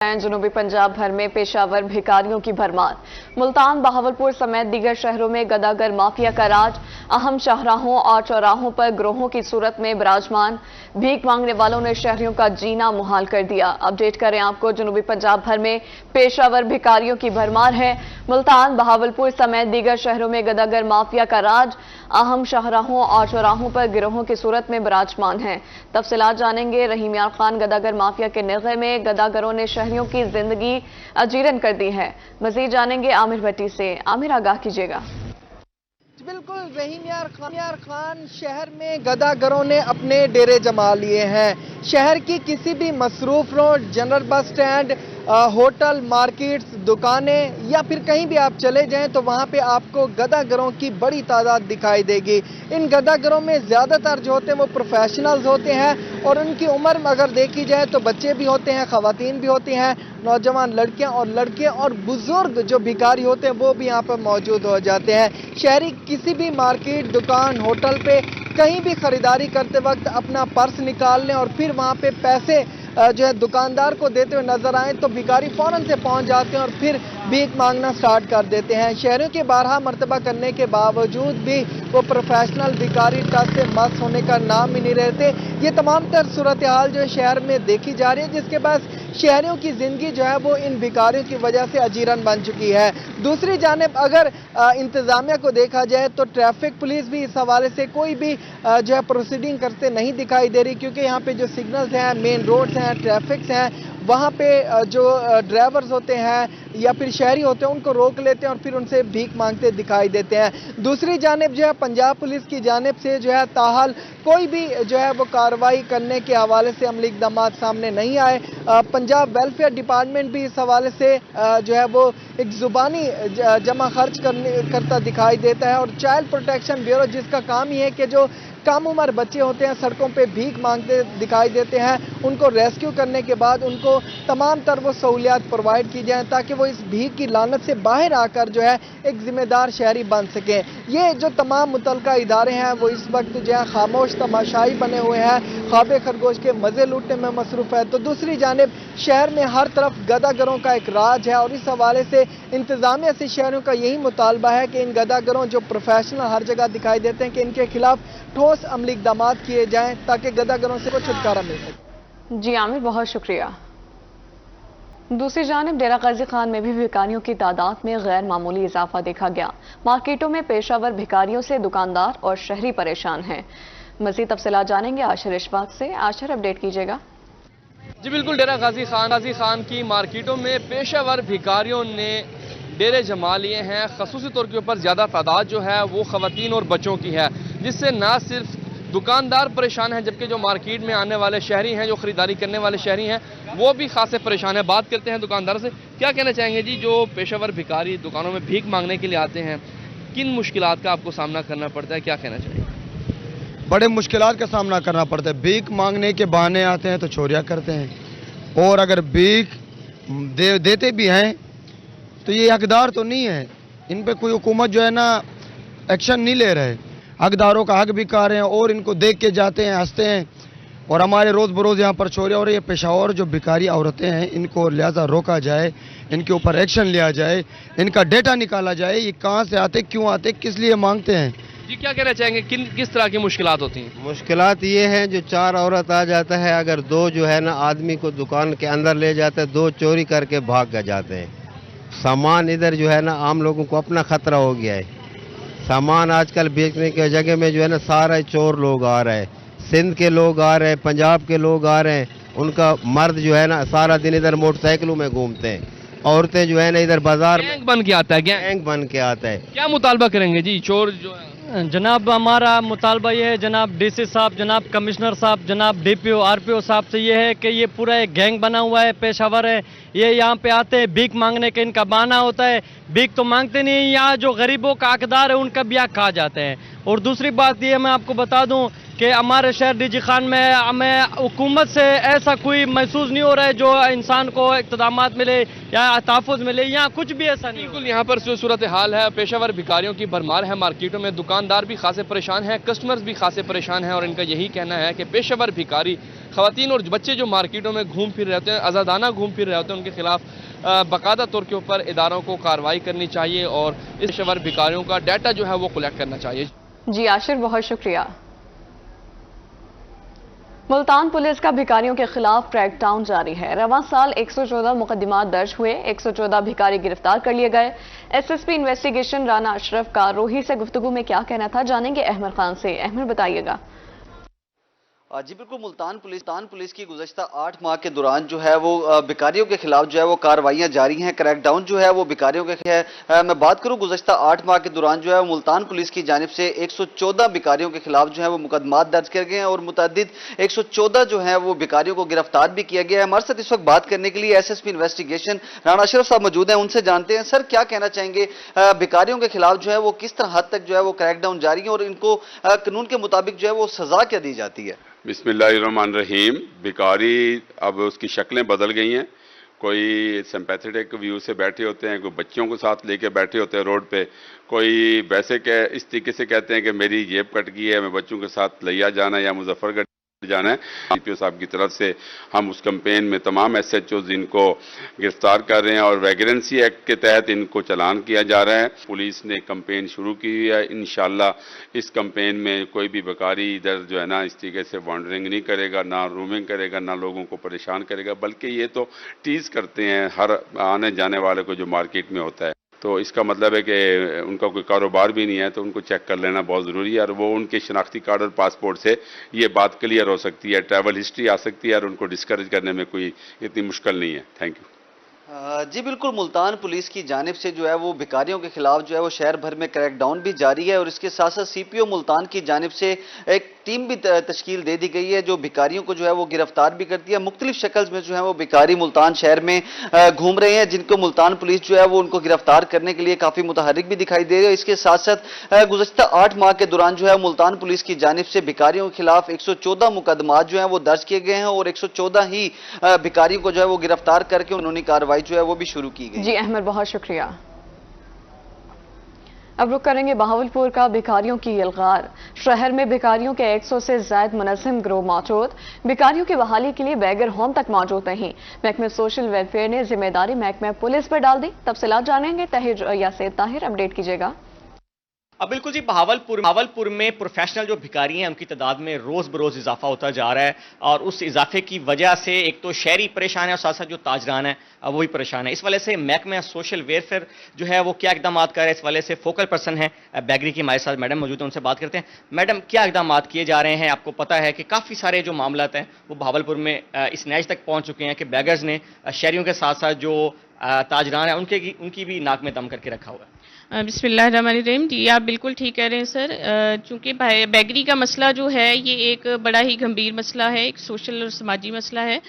जनूबी पंजाब भर में पेशावर भिखारियों की भरमार। मुल्तान, बहावलपुर समेत दीगर शहरों में गदागर माफिया का राज। अहम शाहराहों और चौराहों पर गिरोहों की सूरत में विराजमान। भीख मांगने वालों ने शहरियों का जीना मुहाल कर दिया। अपडेट करें आपको, जनूबी पंजाब भर में पेशावर भिखारियों की भरमार है। मुल्तान, बहावलपुर समेत दीगर शहरों में गदागर माफिया का राज। अहम शाहराहों और चौराहों पर गिरोहों की सूरत में विराजमान है। तफसीलात जानेंगे। रहीम यार खान, गदागर माफिया के निगह में गदागरों ने शहरियों की जिंदगी अजीरन कर दी है। मजीद जानेंगे आमिर भट्टी से। आमिर, आगाह कीजिएगा। बिल्कुल, रहीम यार खान शहर में गदागरों ने अपने डेरे जमा लिए हैं। शहर की किसी भी मसरूफ road, general bus stand, hotel, markets, दुकानें या फिर कहीं भी आप चले जाएं तो वहां पे आपको गदागरों की बड़ी तादाद दिखाई देगी। इन गदागरों में ज़्यादातर जो होते हैं वो प्रोफेशनल्स होते हैं और उनकी उम्र अगर देखी जाए तो बच्चे भी होते हैं, ख़वातीन भी होती हैं, नौजवान लड़कियां और लड़के और बुजुर्ग जो भिखारी होते हैं वो भी यहाँ पर मौजूद हो जाते हैं। शहरी किसी भी मार्केट, दुकान, होटल पे कहीं भी खरीदारी करते वक्त अपना पर्स निकाल लें और फिर वहाँ पे पैसे जो है दुकानदार को देते हुए नजर आए तो भिखारी फौरन से पहुंच जाते हैं और फिर भीख मांगना स्टार्ट कर देते हैं। शहरियों के 12 मरतबा करने के बावजूद भी वो प्रोफेशनल भिखारी टच से मस होने का नाम ही नहीं रहते। ये तमाम तर सूरत हाल जो शहर में देखी जा रही है, जिसके पास शहरियों की जिंदगी जो है वो इन भिखारियों की वजह से अजीरन बन चुकी है। दूसरी जानिब अगर इंतजामिया को देखा जाए तो ट्रैफिक पुलिस भी इस हवाले से कोई भी जो है प्रोसीडिंग करते नहीं दिखाई दे रही, क्योंकि यहाँ पे जो सिग्नल्स हैं, मेन रोड्स हैं, ट्रैफिक्स हैं, वहाँ पे जो ड्राइवर्स होते हैं या फिर शहरी होते हैं उनको रोक लेते हैं और फिर उनसे भीख मांगते दिखाई देते हैं। दूसरी जानिब जो है पंजाब पुलिस की जानिब से जो है ताहाल कोई भी जो है वो कार्रवाई करने के हवाले से अमली इक़दामात सामने नहीं आए। पंजाब वेलफेयर डिपार्टमेंट भी इस हवाले से जो है वो एक ज़ुबानी जमा खर्च करता दिखाई देता है और चाइल्ड प्रोटेक्शन ब्यूरो जिसका काम ही है कि जो कम उम्र बच्चे होते हैं सड़कों पे भीख मांगते दिखाई देते हैं, उनको रेस्क्यू करने के बाद उनको तमाम तर वो सहूलियात प्रोवाइड की जाएं ताकि वो इस भीख की लानत से बाहर आकर जो है एक जिम्मेदार शहरी बन सकें। ये जो तमाम मुतलका इदारे हैं वो इस वक्त जो है खामोश तमाशाई बने हुए हैं, ख्वाबे खरगोश के मज़े लूटने में मसरूफ़ है। तो दूसरी जानिब शहर में हर तरफ गदागरों का एक राज है और इस हवाले से इंतज़ामिया से शहरों का यही मुतालबा है कि इन गदागरों जो प्रोफेशनल हर जगह दिखाई देते हैं कि इनके खिलाफ ठोस अमली इक़दामात किए जाएं ताकि गदागरों से को छुटकारा मिल सके। जी आमिर, बहुत शुक्रिया। दूसरी जानिब डेरा गाजी खान में भी भिखारियों की तादाद में गैर मामूली इजाफा देखा गया। मार्केटों में पेशावर भिखारियों से दुकानदार और शहरी परेशान हैं। मज़ीद तफसीलात जानेंगे आशिर इशफाक से। आशिर, अपडेट कीजिएगा। जी बिल्कुल, डेरा गाजी खान की मार्केटों में पेशावर भिखारियों ने डेरे जमा लिए हैं। खसूसी तौर के ऊपर ज़्यादा तादाद जो है वो ख़वातीन और बच्चों की है, जिससे ना सिर्फ दुकानदार परेशान हैं जबकि जो मार्केट में आने वाले शहरी हैं, जो ख़रीदारी करने वाले शहरी हैं, वो भी खासे परेशान हैं। बात करते हैं दुकानदारों से। क्या कहना चाहेंगे जी, जो पेशावर भिखारी दुकानों में भीख मांगने के लिए आते हैं, किन मुश्किलात का आपको सामना करना पड़ता है, क्या कहना चाहिए? बड़े मुश्किलात का सामना करना पड़ता है। भीख मांगने के बहाने आते हैं तो चोरियां करते हैं और अगर भीख देते भी हैं तो ये हकदार तो नहीं है, इन पे कोई हुकूमत जो है ना एक्शन नहीं ले रहे। हकदारों का हक भी खा रहे हैं और इनको देख के जाते हैं, हंसते हैं और हमारे रोज़ बरोज़ यहाँ पर चोरियां हो रही है। पेशावर जो भिखारी औरतें हैं इनको लिहाजा रोका जाए, इनके ऊपर एक्शन लिया जाए, इनका डेटा निकाला जाए, ये कहाँ से आते, क्यों आते, किस लिए मांगते हैं। जी क्या कहना चाहेंगे, किस तरह की मुश्किलात होती हैं? मुश्किलात ये हैं जो 4 औरत आ जाता है, अगर 2 जो है ना आदमी को दुकान के अंदर ले जाते हैं, 2 चोरी करके भाग कर जाते हैं। सामान इधर जो है ना आम लोगों को अपना खतरा हो गया है। सामान आजकल बेचने के जगह में जो है ना सारे चोर लोग आ रहे हैं, सिंध के लोग आ रहे हैं, पंजाब के लोग आ रहे हैं। उनका मर्द जो है ना सारा दिन इधर मोटरसाइकिलों में घूमते हैं, औरतें जो है ना इधर बाजार गैंग बन के आता है, गैंग बन के आता है। क्या मुतालबा करेंगे जी? चोर जो है जनाब, हमारा मुतालबा ये है जनाब डीसी साहब, जनाब कमिश्नर साहब, जनाब डीपीओ आरपीओ साहब से ये है कि ये पूरा एक गैंग बना हुआ है, पेशावर है। ये यहाँ पे आते हैं भीख मांगने के, इनका बहाना होता है। भीख तो मांगते नहीं, यहाँ जो गरीबों का हकदार है उनका भी हक खा जाते हैं। और दूसरी बात ये मैं आपको बता दूं कि हमारे शहर डीजी खान में हमें हुकूमत से ऐसा कोई महसूस नहीं हो रहा है जो इंसान को इक़दामात मिले या तहफ़्फ़ुज़ मिले, यहाँ कुछ भी ऐसा नहीं। बिल्कुल, यहाँ पर सूरत हाल है, पेशावर भिखारियों की भरमार है मार्केटों में। दुकानदार भी खासे परेशान हैं, कस्टमर्स भी खासे परेशान हैं और इनका यही कहना है कि पेशावर भिखारी ख़वातीन और बच्चे जो मार्केटों में घूम फिर रहे होते हैं, आज़ादाना घूम फिर रहे होते हैं, उनके खिलाफ बाकायदा तौर के ऊपर इदारों को कार्रवाई करनी चाहिए और इस पेशेवर भिखारियों का डाटा जो है वो कलेक्ट करना चाहिए। जी आशिर, बहुत शुक्रिया। मुल्तान पुलिस का भिखारियों के खिलाफ क्रैकडाउन जारी है। रवां साल 114 मुकदमात दर्ज हुए, 114 भिखारी गिरफ्तार कर लिए गए। एसएसपी इन्वेस्टिगेशन राना अशरफ का रोही से गुफ्तगू में क्या कहना था, जानेंगे अहमद खान से। अहमद, बताइएगा। जी बिल्कुल, मुल्तान पुलिस की गुज़श्ता 8 माह के दौरान जो है वो भिखारियों के खिलाफ जो है वो कार्रवाइयां जारी हैं। क्रैकडाउन जो है वो भिखारियों के है। मैं बात करूं गुज़श्ता 8 माह के दौरान जो है मुल्तान पुलिस की जानिब से 114 भिखारियों के खिलाफ जो है वो मुकदमात दर्ज किए गए हैं और मुतअद्दिद 114 जो है वो भिखारियों को गिरफ्तार भी किया गया है। हमारे साथ इस वक्त बात करने के लिए एसएसपी इन्वेस्टिगेशन राना अशरफ साहब मौजूद हैं, उनसे जानते हैं सर क्या कहना चाहेंगे, भिखारियों के खिलाफ जो है वो किस तरह हद तक जो है वो क्रैकडाउन जारी है और इनको कानून के मुताबिक जो है वो सजा क्या दी जाती है। बिस्मिल्लाहिर्रहमानिर्रहीम। भिखारी अब उसकी शक्लें बदल गई हैं। कोई सिंपैथेटिक व्यू से बैठे होते हैं, कोई बच्चों को साथ लेके बैठे होते हैं रोड पे, कोई वैसे इस तरीके से कहते हैं कि मेरी जेब कट गई है, मैं बच्चों के साथ लिया जाना है या मुजफ्फरगढ़ जाना है। डीपीओ साहब की तरफ से हम उस कैंपेन में तमाम एसएचओज इनको गिरफ्तार कर रहे हैं और वैगरेंसी एक्ट के तहत इनको चालान किया जा रहा है। पुलिस ने कैंपेन शुरू की है। इंशाल्लाह इस कैंपेन में कोई भी भिखारी इधर जो है ना इस तरीके से वॉन्डरिंग नहीं करेगा, ना रूमिंग करेगा, ना लोगों को परेशान करेगा, बल्कि ये तो टीज करते हैं हर आने जाने वाले को जो मार्केट में होता है। तो इसका मतलब है कि उनका कोई कारोबार भी नहीं है, तो उनको चेक कर लेना बहुत ज़रूरी है और वो उनके शनाख्ती कार्ड और पासपोर्ट से ये बात क्लियर हो सकती है, ट्रैवल हिस्ट्री आ सकती है और उनको डिस्करेज करने में कोई इतनी मुश्किल नहीं है। Thank you. जी बिल्कुल, मुल्तान पुलिस की जानिब से जो है वो भिखारियों के खिलाफ जो है वो शहर भर में क्रैकडाउन भी जारी है और इसके साथ साथ सीपीओ मुल्तान की जानिब से एक टीम भी तश्कील दे दी गई है जो भिखारियों को जो है वो गिरफ्तार भी करती है। मुख्तलिफ शक्ल में जो है वो भिखारी मुल्तान शहर में घूम रहे हैं, जिनको मुल्तान पुलिस जो है वो उनको गिरफ्तार करने के लिए काफ़ी मुतहरिक भी दिखाई दे रही है। इसके साथ साथ गुज़श्ता 8 माह के दौरान जो है मुल्तान पुलिस की जानिब से भिखारियों के खिलाफ 114 मुकदमात जो है वो दर्ज किए गए हैं और 114 ही भिखारियों को जो है वो गिरफ्तार करके उन्होंने कार्रवाई जो है वो भी शुरू की गई। जी अहमद, बहुत शुक्रिया। अब रुक करेंगे बहावलपुर का भिखारियों की यलगार। शहर में भिखारियों के 100 से ज्यादा मुनज़्ज़म गिरोह मौजूद। भिखारियों की बहाली के लिए बैगर होम तक मौजूद नहीं। महकमे सोशल वेलफेयर ने जिम्मेदारी महकमे पुलिस पर डाल दी। तफसीलात जानेंगे ताहिर या से। ताहिर, अपडेट कीजिएगा। अब बिल्कुल जी, बहावलपुर में प्रोफेशनल जो भिखारी हैं उनकी तादाद में रोज़ बरोज़ इजाफा होता जा रहा है और उस इजाफे की वजह से एक तो शहरी परेशान है और साथ साथ जो ताजरान है वो भी परेशान है। इस वजह से महकमा सोशल वेलफेयर जो है वो क्या इकदाम कर रहा है, इस वजह से फोकल पर्सन है बैगरी की हमारे साथ मैडम मौजूद है, उनसे बात करते हैं। मैडम, क्या इकदाम किए जा रहे हैं? आपको पता है कि काफ़ी सारे जो मामलात हैं वो बहावलपुर में इस नैज तक पहुँच चुके हैं कि बैगर्स ने शहरियों के साथ साथ जो ताजरान है उनकी भी नाक में दम करके रखा हुआ है। बिस्मिल्लाहिर्रहमानिर्रहीम। जी, आप बिल्कुल ठीक कह रहे हैं सर। चूँकि बैगरी का मसला जो है ये एक बड़ा ही गंभीर मसला है, एक सोशल और समाजी मसला है।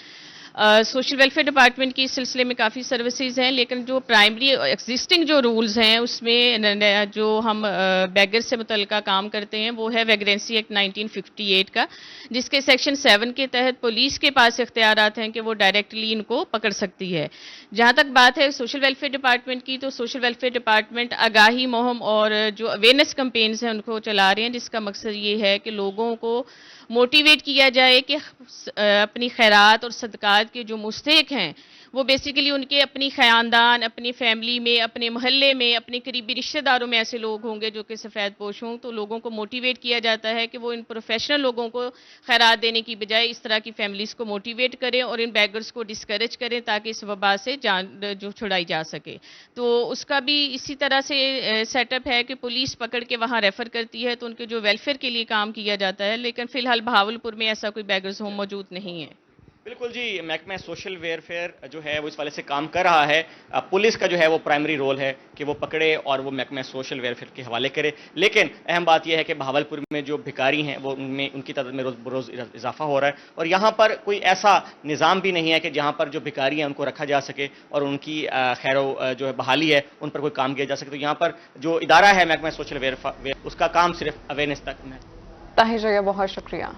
सोशल वेलफेयर डिपार्टमेंट की इस सिलसिले में काफ़ी सर्विसेज हैं, लेकिन जो प्राइमरी एग्जिस्टिंग जो रूल्स हैं उसमें जो हम बैगर से मुतल्लिका काम करते हैं वो है वैगरेंसी एक्ट 1958 का, जिसके सेक्शन 7 के तहत पुलिस के पास इख्तियारात हैं कि वो डायरेक्टली इनको पकड़ सकती है। जहाँ तक बात है सोशल वेलफेयर डिपार्टमेंट की, तो सोशल वेलफेयर डिपार्टमेंट आगाही मुहिम और जो अवेयरनेस कैंपेन्स हैं उनको चला रहे हैं, जिसका मकसद ये है कि लोगों को मोटिवेट किया जाए कि अपनी खैरात और सदक़ात के जो मुस्तहिक हैं वो बेसिकली उनके अपनी ख़ानदान, अपनी फैमिली में, अपने मोहल्ले में, अपने करीबी रिश्तेदारों में ऐसे लोग होंगे जो कि सफ़ेद पोश हों। तो लोगों को मोटिवेट किया जाता है कि वो इन प्रोफेशनल लोगों को खैरात देने की बजाय इस तरह की फैमिलीज़ को मोटिवेट करें और इन बैगर्स को डिस्करेज करें ताकि इस वबा से जान जो छुड़ाई जा सके। तो उसका भी इसी तरह से सेटअप है कि पुलिस पकड़ के वहाँ रेफ़र करती है तो उनके जो वेलफेयर के लिए काम किया जाता है, लेकिन फ़िलहाल बहावलपुर में ऐसा कोई बैगर्स होम मौजूद नहीं है। बिल्कुल जी, महकमा सोशल वेलफेयर जो है वो इस वाले से काम कर रहा है। पुलिस का जो है वो प्राइमरी रोल है कि वो पकड़े और वो महकमा सोशल वेलफेयर के हवाले करे। लेकिन अहम बात यह है कि बहावलपुर में जो भिखारी हैं वो उनकी तादाद में रोज़ बरोज़ इजाफा हो रहा है और यहाँ पर कोई ऐसा निज़ाम भी नहीं है कि जहाँ पर जो भिखारी हैं उनको रखा जा सके और उनकी खैर जो है बहाली है उन पर कोई काम किया जा सके। तो यहाँ पर जो इदारा है महकमा सोशल वेलफेयर उसका काम सिर्फ अवेयरनेस तक है। ताहिर, बहुत शुक्रिया।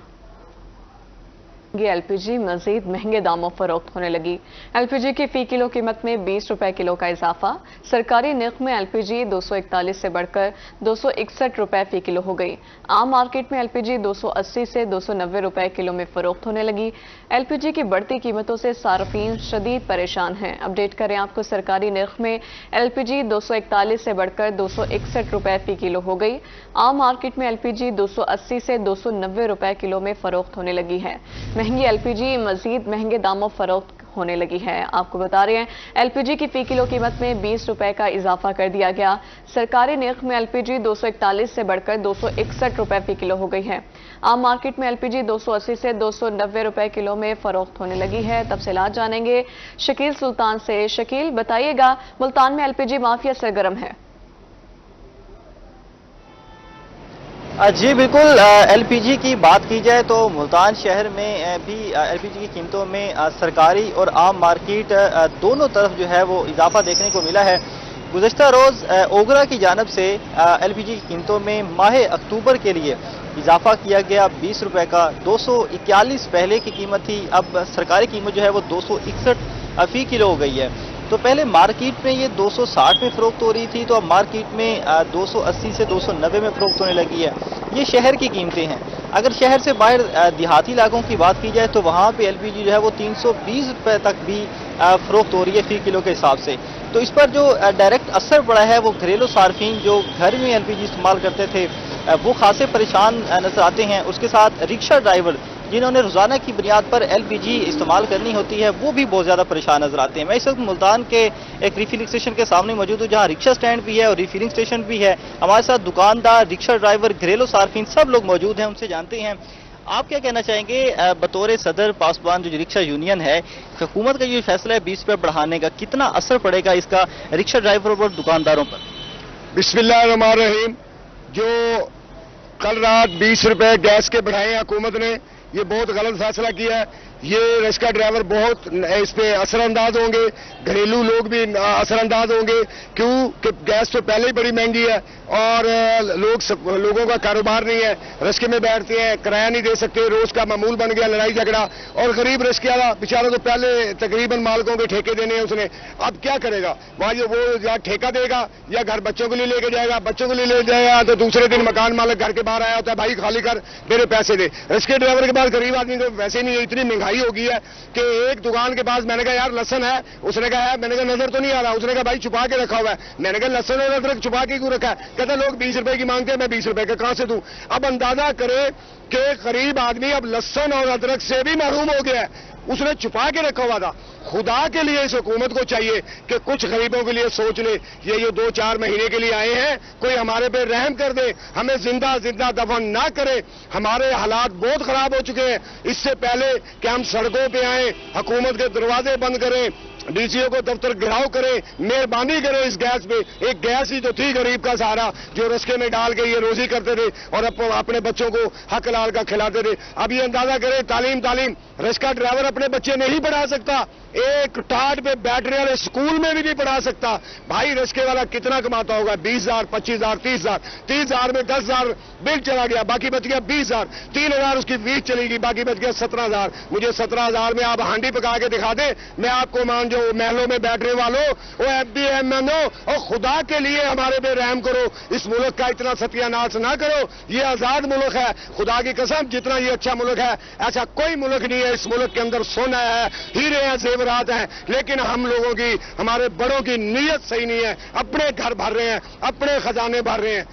ये एलपीजी मजीद महंगे दामों फरोख्त होने लगी। एलपीजी की फी किलो कीमत में 20 रुपए किलो का इजाफा। सरकारी नर्ख में एलपीजी 241 से बढ़कर 261 रुपए फी किलो हो गई। आम मार्केट में एलपीजी 280 से 290 रुपए किलो में फरोख्त होने लगी। एलपीजी की बढ़ती कीमतों से सार्फिन शदीद परेशान हैं। अपडेट करें आपको, सरकारी नर्ख में एलपीजी 241 से बढ़कर 261 रुपए फी किलो हो गई। आम मार्केट में एलपीजी 280 से 290 रुपए किलो में फरोख्त होने लगी है। महंगी एलपीजी मजीद महंगे दामों फरोख्त होने लगी है। आपको बता रहे हैं, एलपीजी की फी किलो कीमत में 20 रुपए का इजाफा कर दिया गया। सरकारी नर्ख में एलपीजी 241 से बढ़कर 261 रुपए फी किलो हो गई है। आम मार्केट में एलपीजी 280 से 290 रुपए किलो में फरोख्त होने लगी है। तफसीलात जानेंगे शकील सुल्तान से। शकील, बताइएगा, मुल्तान में एलपीजी माफिया सरगर्म है। जी बिल्कुल, एलपीजी की बात की जाए तो मुल्तान शहर में भी एलपीजी की कीमतों में सरकारी और आम मार्केट दोनों तरफ जो है वो इजाफा देखने को मिला है। गुज़श्ता रोज़ ओगरा की जानिब से एलपीजी की कीमतों में माह अक्टूबर के लिए इजाफा किया गया 20 रुपए का। 241 पहले की कीमत थी, अब सरकारी कीमत जो है वो 261 फी किलो हो गई है। तो पहले मार्केट में ये 260 में फरोख्त हो रही थी, तो अब मार्केट में 280 से 290 में फरोख्त होने लगी है। ये शहर की कीमतें हैं। अगर शहर से बाहर देहाती इलाकों की बात की जाए तो वहाँ पे एलपीजी जो है वो 320 रुपए तक भी फरोख्त हो रही है फी किलो के हिसाब से। तो इस पर जो डायरेक्ट असर पड़ा है वो घरेलू सार्फिन जो घर में एलपीजी इस्तेमाल करते थे वो खासे परेशान नजर आते हैं। उसके साथ रिक्शा ड्राइवर जिन्होंने रोजाना की बुनियाद पर एलपीजी इस्तेमाल करनी होती है वो भी बहुत ज्यादा परेशान नजर आते हैं। मैं इस वक्त मुल्तान के एक रिफिलिंग स्टेशन के सामने मौजूद हूँ जहाँ रिक्शा स्टैंड भी है और रिफिलिंग स्टेशन भी है। हमारे साथ दुकानदार, रिक्शा ड्राइवर, घरेलू सार्फिन सब लोग मौजूद हैं, उनसे जानते हैं आप क्या कहना चाहेंगे बतौर सदर पासबान जो रिक्शा यूनियन है, हुकूमत का जो फैसला है 20 रुपये बढ़ाने का, कितना असर पड़ेगा इसका रिक्शा ड्राइवरों और दुकानदारों पर? बिस्मिल्लाहिर्रहमानिर्रहीम। जो कल रात 20 रुपए गैस के बढ़ाए हुकूमत ने, ये बहुत गलत फैसला किया है। ये रिक्शा ड्राइवर बहुत इस पे असरअंदाज होंगे, घरेलू लोग भी असरअंदाज होंगे, क्यों कि गैस तो पहले ही बड़ी महंगी है और लोगों का कारोबार नहीं है, रिक्शे में बैठते हैं, किराया नहीं दे सकते, रोज का मामूल बन गया लड़ाई झगड़ा। और गरीब रिक्शे वाला बेचारा तो पहले तकरीबन मालिकों के ठेके देने हैं उसने, अब क्या करेगा? वहाँ वो या ठेका देगा या घर बच्चों के लिए लेके जाएगा, बच्चों के लिए ले जाएगा तो दूसरे दिन मकान मालिक घर के बाहर आया होता है, भाई खाली कर, मेरे पैसे दे। रिक्शे ड्राइवर के पास गरीब आदमी को वैसे नहीं है, इतनी महंगाई हो गई है कि एक दुकान के पास मैंने कहा यार लहसन है, उसने कहा है, मैंने कहा नजर तो नहीं आ रहा, उसने कहा भाई छुपा के रखा हुआ है। मैंने कहा लहसन और अदरक छुपा के क्यों रखा है? कहता लोग 20 रुपए की मांगते हैं, मैं 20 रुपए का कहां से दूं? अब अंदाजा करें कि गरीब आदमी अब लहसन और अदरक से भी महरूम हो गया है, उसने छुपा के रखा हुआ था। खुदा के लिए इस हुकूमत को चाहिए कि कुछ गरीबों के लिए सोच ले। ये 2-4 महीने के लिए आए हैं, कोई हमारे पे रहम कर दे, हमें जिंदा जिंदा दफन ना करे। हमारे हालात बहुत खराब हो चुके हैं। इससे पहले कि हम सड़कों पे आए, हुकूमत के दरवाजे बंद करें, डीसीओ को दफ्तर घेराव करें, मेहरबानी करें इस गैस पे। एक गैस ही तो थी गरीब का सहारा, जो रस्के में डाल के ये रोजी करते थे और अपने बच्चों को हक लाल का खिलाते थे। अब ये अंदाजा करें, तालीम रिक्शा ड्राइवर अपने बच्चे नहीं पढ़ा सकता, एक टाट पे बैठने वाले स्कूल में भी नहीं पढ़ा सकता। भाई रिक्शे वाला कितना कमाता होगा? 20,000, 25,000, 30,000। 30,000 में 10,000 बिल चला गया, बाकी बच गया 20,000। 3,000 उसकी फीस चलेगी, बाकी बच गया 17,000। मुझे 17,000 में आप हांडी पका के दिखा दें, मैं आपको मान जो महलों में बैठने वालों, वो FBMNO, और खुदा के लिए हमारे पे रहम करो, इस मुल्क का इतना सत्यानाश ना करो। ये आजाद मुल्क है, खुदा की कसम जितना ये अच्छा मुल्क है ऐसा कोई मुल्क नहीं है। इस मुल्क के अंदर सोना है, हीरे हैं, जेवरात हैं, लेकिन हम लोगों की, हमारे बड़ों की नीयत सही नहीं है। अपने घर भर रहे हैं, अपने खजाने भर रहे हैं।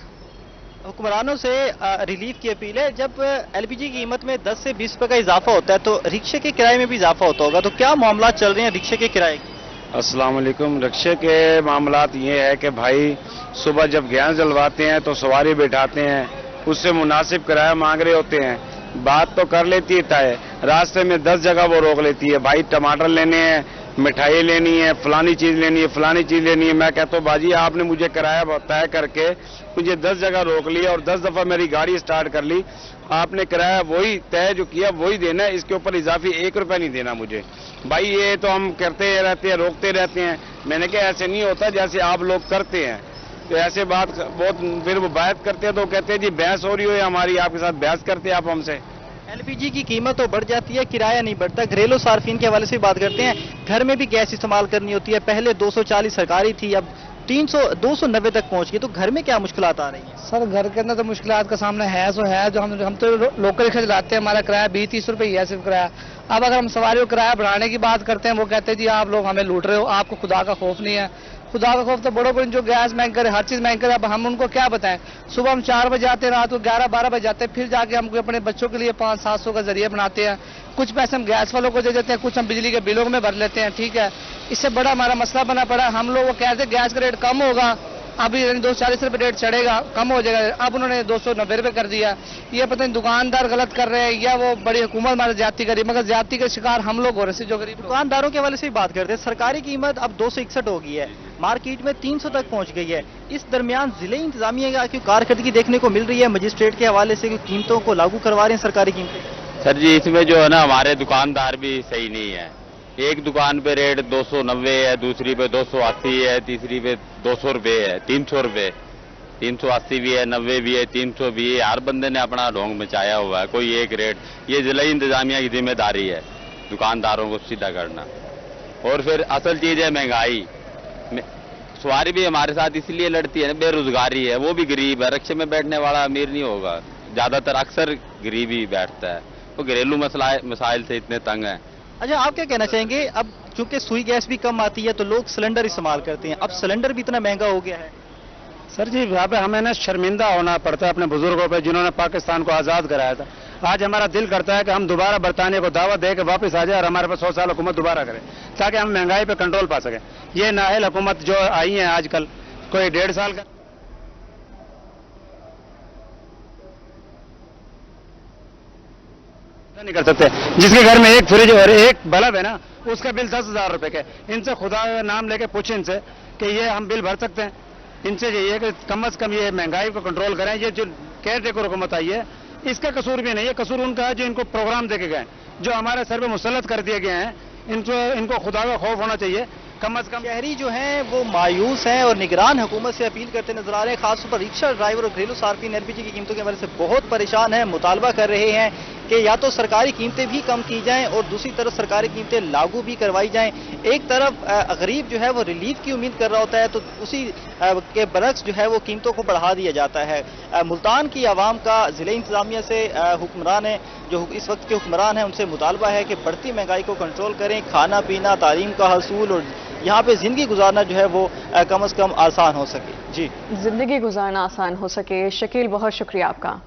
हुक्मरानों से रिलीफ की अपील है। जब एलपीजी की कीमत में 10 से 20 रुपए का इजाफा होता है तो रिक्शे के किराए में भी इजाफा होता होगा, तो क्या मामला चल रहे हैं रिक्शे के किराए की? अस्सलाम वालेकुम। रिक्शे के मामलात ये है कि भाई सुबह जब गैस जलवाते हैं तो सवारी बैठाते हैं, उससे मुनासिब किराया मांग रहे होते हैं। बात तो कर लेती है तय, रास्ते में 10 जगह वो रोक लेती है, भाई टमाटर लेने हैं, मिठाई लेनी है, फलानी चीज लेनी है, फलानी चीज लेनी है। मैं कहता हूँ बाजी आपने मुझे किराया तय करके मुझे 10 जगह रोक लिया और 10 दफा मेरी गाड़ी स्टार्ट कर ली। आपने किराया वही तय जो किया वही देना है, इसके ऊपर इजाफी 1 रुपया नहीं देना मुझे। भाई ये तो हम करते रहते हैं, रोकते रहते हैं। मैंने कहा ऐसे नहीं होता जैसे आप लोग करते हैं, तो ऐसे बात बहुत फिर वो बात करते हैं तो कहते हैं जी बहस हो रही हो हमारी, आपके साथ बहस करते हैं आप हमसे। LPG की कीमत तो बढ़ जाती है, किराया नहीं बढ़ता। घरेलू सार्फिन के हवाले से बात करते हैं, घर में भी गैस इस्तेमाल करनी होती है, पहले 240 सरकारी थी, अब 290 तक पहुंच गई, तो घर में क्या मुश्किलात आ रही हैं? सर घर के अंदर तो मुश्किलात का सामना है सो है, जो हम तो लोकल रिक्शा चलाते हैं, हमारा किराया 20-30 रुपये ही है सिर्फ किराया। अब अगर हम सवारी को किराया बढ़ाने की बात करते हैं, वो कहते हैं जी आप लोग हमें लूट रहे हो, आपको खुदा का खौफ नहीं है। खुदा का खौफ तो बड़ों को, जो गैस महंग करे, हर चीज महंग करे, अब हम उनको क्या बताएं। सुबह हम 4 बजे आते हैं, रात को 11-12 बजे आते हैं, फिर जाके हम अपने बच्चों के लिए 500-700 का जरिया बनाते हैं। कुछ पैसे हम गैस वालों को दे देते हैं, कुछ हम बिजली के बिलों में भर लेते हैं, ठीक है। इससे बड़ा हमारा मसला बना पड़ा। हम लोग वो कहते हैं गैस का रेट कम होगा, अभी 240 रुपये रेट चढ़ेगा, कम हो जाएगा, अब उन्होंने 290 रुपये कर दिया। ये पता नहीं दुकानदार गलत कर रहे हैं या वो बड़ी हुकूमत हमारे ज्यादती करी, मगर ज्यादती के शिकार हम लोग हो रहे हैं जो गरीब। दुकानदारों के हवाले से भी बात करते हैं, सरकारी कीमत अब 261 हो गई है, मार्केट में 300 तक पहुंच गई है। इस दरमियान जिले इंतजामिया की कारकर्दगी देखने को मिल रही है, मजिस्ट्रेट के हवाले से कीमतों को लागू करवा रहे हैं सरकारी कीमतें। सर जी इसमें जो है ना हमारे दुकानदार भी सही नहीं है। एक दुकान पे रेट 290 है, दूसरी पे 280 है, तीसरी पे 200 रुपये है, 300 रुपये, 380 भी है, 90 भी है, 300 भी है। हर बंदे ने अपना ढोंग मचाया हुआ है, कोई एक रेट। ये जिला इंतजामिया की जिम्मेदारी है दुकानदारों को सीधा करना। और फिर असल चीज है महंगाई। सवारी भी हमारे साथ इसलिए लड़ती है, बेरोजगारी है, वो भी गरीब है, रिक्शे में बैठने वाला अमीर नहीं होगा, ज्यादातर अक्सर गरीब ही बैठता है। वो घरेलू मसाइल से इतने तंग है। अच्छा, आप क्या कहना चाहेंगे? अब चूंकि सुई गैस भी कम आती है तो लोग सिलेंडर इस्तेमाल करते हैं, अब सिलेंडर भी इतना महंगा हो गया है। सर जी यहाँ पे हमें ना शर्मिंदा होना पड़ता है अपने बुजुर्गों पे, जिन्होंने पाकिस्तान को आजाद कराया था। आज हमारा दिल करता है कि हम दोबारा बरतानिया को दावत दे के वापस आ जाए और हमारे पास 100 साल हुकूमत दोबारा करें, ताकि हम महंगाई पे कंट्रोल पा सकें। ये नाअहल हुकूमत जो आई है आजकल, कोई 1.5 साल का नहीं कर सकते। जिसके घर में एक फ्रिज और एक बल्ब है ना, उसका बिल 10,000 रुपए का। इनसे खुदा का नाम लेके पूछे इनसे कि ये हम बिल भर सकते हैं। इनसे ये कि कम से कम ये महंगाई को कंट्रोल करें। ये जो केयर टेकर हुकूमत आई है, इसका कसूर भी नहीं है, कसूर उनका है जो इनको प्रोग्राम देके गए, जो हमारे सर पे मुसल्लत कर दिए गए हैं। इनको खुदा का खौफ होना चाहिए कम से कम। शहरी जो हैं वो मायूस हैं और निगरान हुकूमत से अपील करते नजर आ रहे हैं। खासतौर पर रिक्शा ड्राइवर और घरेलू सार्फिन LPG की कीमतों के वजह से बहुत परेशान हैं, मुतालबा कर रहे हैं कि या तो सरकारी कीमतें भी कम की जाएं और दूसरी तरफ सरकारी कीमतें लागू भी करवाई जाएं। एक तरफ गरीब जो है वो रिलीफ की उम्मीद कर रहा होता है, तो उसी के बरक्स जो है वो कीमतों को बढ़ा दिया जाता है। मुल्तान की आवाम का जिले इंतजामिया से हुक्मरान है, जो इस वक्त के हुक्मरान हैं, उनसे मुतालबा है कि बढ़ती महंगाई को कंट्रोल करें, खाना पीना, तालीम का हसूल और यहाँ पे जिंदगी गुजारना जो है वो कम से कम आसान हो सके। जी, जिंदगी गुजारना आसान हो सके। शकील, बहुत शुक्रिया आपका।